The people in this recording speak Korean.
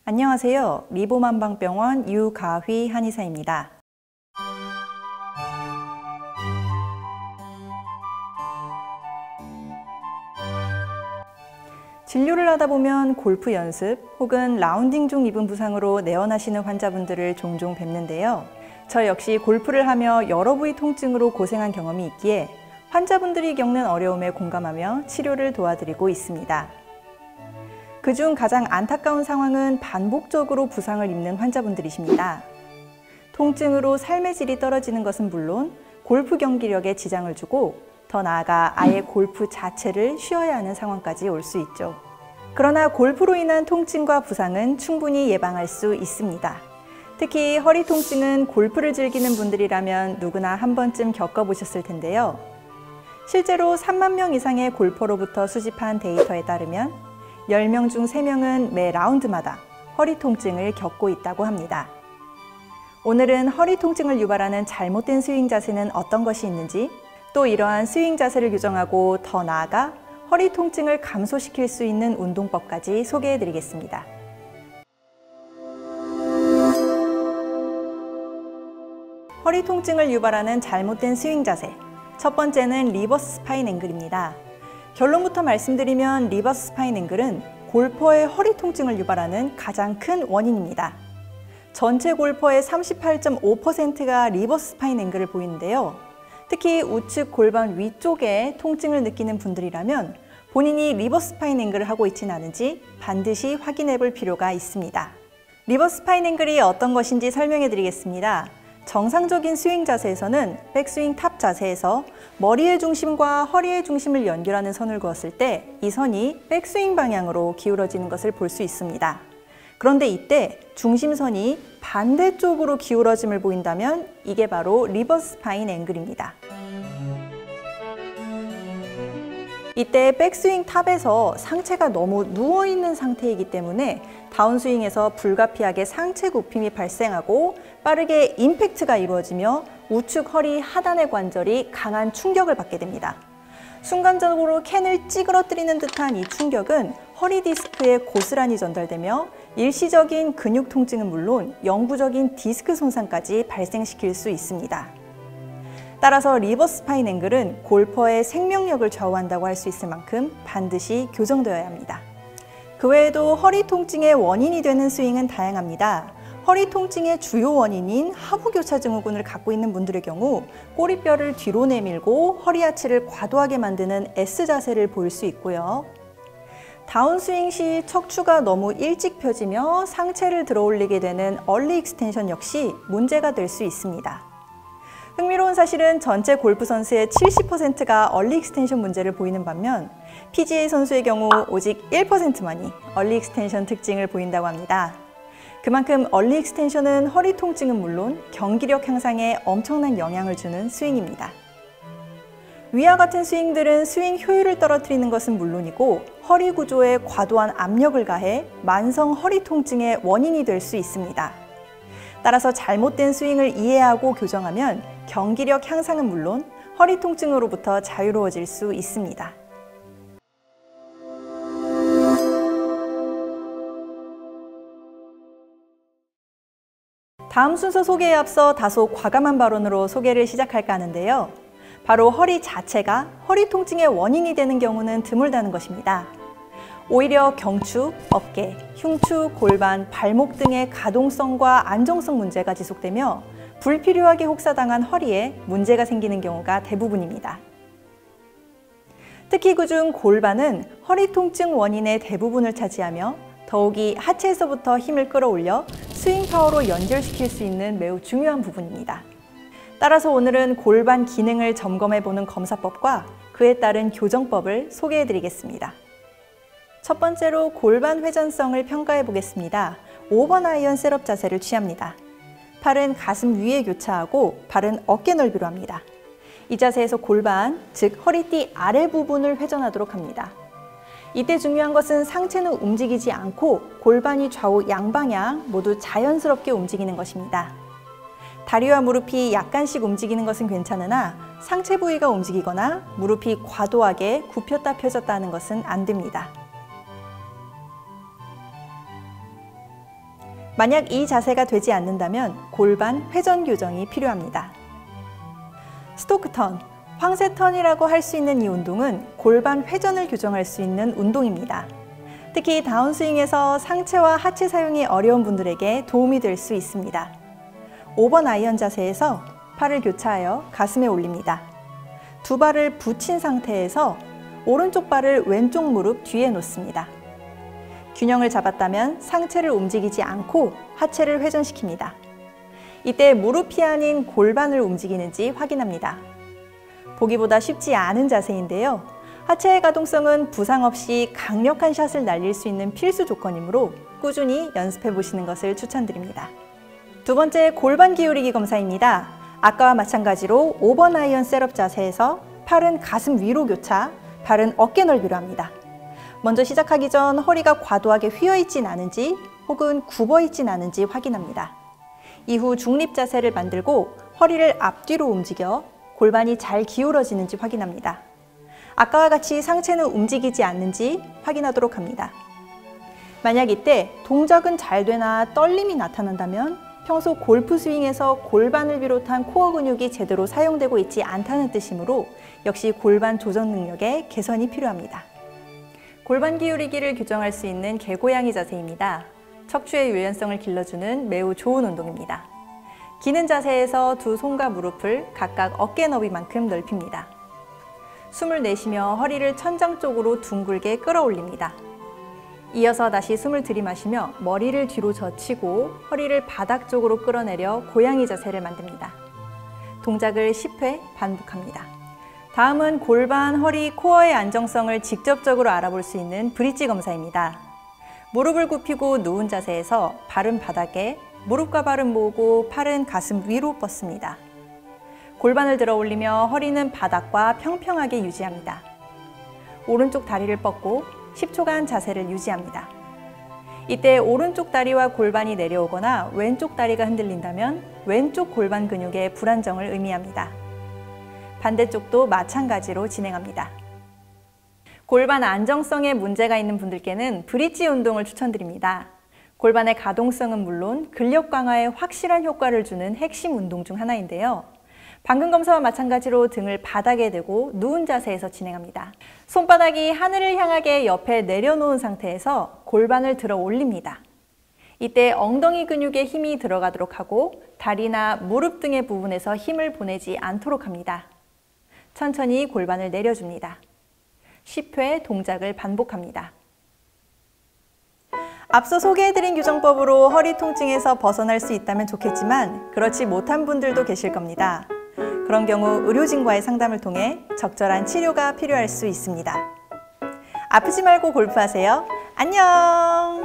안녕하세요. 리보만방병원 유가휘 한의사입니다. 진료를 하다 보면 골프 연습 혹은 라운딩 중 입은 부상으로 내원하시는 환자분들을 종종 뵙는데요. 저 역시 골프를 하며 여러 부위 통증으로 고생한 경험이 있기에 환자분들이 겪는 어려움에 공감하며 치료를 도와드리고 있습니다. 그중 가장 안타까운 상황은 반복적으로 부상을 입는 환자분들이십니다. 통증으로 삶의 질이 떨어지는 것은 물론 골프 경기력에 지장을 주고 더 나아가 아예 골프 자체를 쉬어야 하는 상황까지 올 수 있죠. 그러나 골프로 인한 통증과 부상은 충분히 예방할 수 있습니다. 특히 허리 통증은 골프를 즐기는 분들이라면 누구나 한 번쯤 겪어보셨을 텐데요. 실제로 3만 명 이상의 골퍼로부터 수집한 데이터에 따르면 10명 중 3명은 매 라운드마다 허리 통증을 겪고 있다고 합니다. 오늘은 허리 통증을 유발하는 잘못된 스윙 자세는 어떤 것이 있는지, 또 이러한 스윙 자세를 교정하고 더 나아가 허리 통증을 감소시킬 수 있는 운동법까지 소개해 드리겠습니다. 허리 통증을 유발하는 잘못된 스윙 자세. 첫 번째는 리버스 스파인 앵글입니다. 결론부터 말씀드리면 리버스 스파인 앵글은 골퍼의 허리 통증을 유발하는 가장 큰 원인입니다. 전체 골퍼의 38.5%가 리버스 스파인 앵글을 보이는데요. 특히 우측 골반 위쪽에 통증을 느끼는 분들이라면 본인이 리버스 스파인 앵글을 하고 있지는 않은지 반드시 확인해 볼 필요가 있습니다. 리버스 스파인 앵글이 어떤 것인지 설명해 드리겠습니다. 정상적인 스윙 자세에서는 백스윙 탑 자세에서 머리의 중심과 허리의 중심을 연결하는 선을 그었을 때 이 선이 백스윙 방향으로 기울어지는 것을 볼 수 있습니다. 그런데 이때 중심선이 반대쪽으로 기울어짐을 보인다면 이게 바로 리버스 스파인 앵글입니다. 이때 백스윙 탑에서 상체가 너무 누워있는 상태이기 때문에 다운스윙에서 불가피하게 상체 굽힘이 발생하고 빠르게 임팩트가 이루어지며 우측 허리 하단의 관절이 강한 충격을 받게 됩니다. 순간적으로 캔을 찌그러뜨리는 듯한 이 충격은 허리 디스크에 고스란히 전달되며 일시적인 근육 통증은 물론 영구적인 디스크 손상까지 발생시킬 수 있습니다. 따라서 리버스 스파인 앵글은 골퍼의 생명력을 좌우한다고 할 수 있을 만큼 반드시 교정되어야 합니다. 그 외에도 허리 통증의 원인이 되는 스윙은 다양합니다. 허리 통증의 주요 원인인 하부교차 증후군을 갖고 있는 분들의 경우 꼬리뼈를 뒤로 내밀고 허리 하체를 과도하게 만드는 S 자세를 보일 수 있고요. 다운스윙 시 척추가 너무 일찍 펴지며 상체를 들어 올리게 되는 얼리 익스텐션 역시 문제가 될 수 있습니다. 흥미로운 사실은 전체 골프 선수의 70%가 얼리 익스텐션 문제를 보이는 반면 PGA 선수의 경우 오직 1%만이 얼리 익스텐션 특징을 보인다고 합니다. 그만큼 얼리 익스텐션은 허리 통증은 물론 경기력 향상에 엄청난 영향을 주는 스윙입니다. 위와 같은 스윙들은 스윙 효율을 떨어뜨리는 것은 물론이고 허리 구조에 과도한 압력을 가해 만성 허리 통증의 원인이 될 수 있습니다. 따라서 잘못된 스윙을 이해하고 교정하면 경기력 향상은 물론 허리 통증으로부터 자유로워질 수 있습니다. 다음 순서 소개에 앞서 다소 과감한 발언으로 소개를 시작할까 하는데요. 바로 허리 자체가 허리 통증의 원인이 되는 경우는 드물다는 것입니다. 오히려 경추, 어깨, 흉추, 골반, 발목 등의 가동성과 안정성 문제가 지속되며 불필요하게 혹사당한 허리에 문제가 생기는 경우가 대부분입니다. 특히 그중 골반은 허리 통증 원인의 대부분을 차지하며 더욱이 하체에서부터 힘을 끌어올려 스윙 파워로 연결시킬 수 있는 매우 중요한 부분입니다. 따라서 오늘은 골반 기능을 점검해보는 검사법과 그에 따른 교정법을 소개해 드리겠습니다. 첫 번째로 골반 회전성을 평가해 보겠습니다. 5번 아이언 셋업 자세를 취합니다. 팔은 가슴 위에 교차하고 발은 어깨 넓이로 합니다. 이 자세에서 골반, 즉 허리띠 아래 부분을 회전하도록 합니다. 이때 중요한 것은 상체는 움직이지 않고 골반이 좌우 양방향 모두 자연스럽게 움직이는 것입니다. 다리와 무릎이 약간씩 움직이는 것은 괜찮으나 상체 부위가 움직이거나 무릎이 과도하게 굽혔다 펴졌다 하는 것은 안 됩니다. 만약 이 자세가 되지 않는다면 골반 회전 교정이 필요합니다. 스토크 턴, 황새 턴이라고 할 수 있는 이 운동은 골반 회전을 교정할 수 있는 운동입니다. 특히 다운스윙에서 상체와 하체 사용이 어려운 분들에게 도움이 될 수 있습니다. 5번 아이언 자세에서 팔을 교차하여 가슴에 올립니다. 두 발을 붙인 상태에서 오른쪽 발을 왼쪽 무릎 뒤에 놓습니다. 균형을 잡았다면 상체를 움직이지 않고 하체를 회전시킵니다. 이때 무릎이 아닌 골반을 움직이는지 확인합니다. 보기보다 쉽지 않은 자세인데요. 하체의 가동성은 부상 없이 강력한 샷을 날릴 수 있는 필수 조건이므로 꾸준히 연습해 보시는 것을 추천드립니다. 두 번째, 골반 기울이기 검사입니다. 아까와 마찬가지로 5번 아이언 셋업 자세에서 팔은 가슴 위로 교차, 발은 어깨 넓이로 합니다. 먼저 시작하기 전 허리가 과도하게 휘어 있진 않은지 혹은 굽어 있진 않은지 확인합니다. 이후 중립 자세를 만들고 허리를 앞뒤로 움직여 골반이 잘 기울어지는지 확인합니다. 아까와 같이 상체는 움직이지 않는지 확인하도록 합니다. 만약 이때 동작은 잘 되나 떨림이 나타난다면 평소 골프 스윙에서 골반을 비롯한 코어 근육이 제대로 사용되고 있지 않다는 뜻이므로 역시 골반 조정 능력에 개선이 필요합니다. 골반 기울이기를 교정할 수 있는 개고양이 자세입니다. 척추의 유연성을 길러주는 매우 좋은 운동입니다. 기는 자세에서 두 손과 무릎을 각각 어깨 너비만큼 넓힙니다. 숨을 내쉬며 허리를 천장 쪽으로 둥글게 끌어올립니다. 이어서 다시 숨을 들이마시며 머리를 뒤로 젖히고 허리를 바닥 쪽으로 끌어내려 고양이 자세를 만듭니다. 동작을 10회 반복합니다. 다음은 골반, 허리, 코어의 안정성을 직접적으로 알아볼 수 있는 브릿지 검사입니다. 무릎을 굽히고 누운 자세에서 발은 바닥에, 무릎과 발은 모으고 팔은 가슴 위로 뻗습니다. 골반을 들어 올리며 허리는 바닥과 평평하게 유지합니다. 오른쪽 다리를 뻗고 10초간 자세를 유지합니다. 이때 오른쪽 다리와 골반이 내려오거나 왼쪽 다리가 흔들린다면 왼쪽 골반 근육의 불안정을 의미합니다. 반대쪽도 마찬가지로 진행합니다. 골반 안정성에 문제가 있는 분들께는 브릿지 운동을 추천드립니다. 골반의 가동성은 물론 근력 강화에 확실한 효과를 주는 핵심 운동 중 하나인데요. 방금 검사와 마찬가지로 등을 바닥에 대고 누운 자세에서 진행합니다. 손바닥이 하늘을 향하게 옆에 내려놓은 상태에서 골반을 들어 올립니다. 이때 엉덩이 근육에 힘이 들어가도록 하고 다리나 무릎 등의 부분에서 힘을 보내지 않도록 합니다. 천천히 골반을 내려줍니다. 10회 동작을 반복합니다. 앞서 소개해드린 교정법으로 허리 통증에서 벗어날 수 있다면 좋겠지만 그렇지 못한 분들도 계실 겁니다. 그런 경우 의료진과의 상담을 통해 적절한 치료가 필요할 수 있습니다. 아프지 말고 골프하세요. 안녕!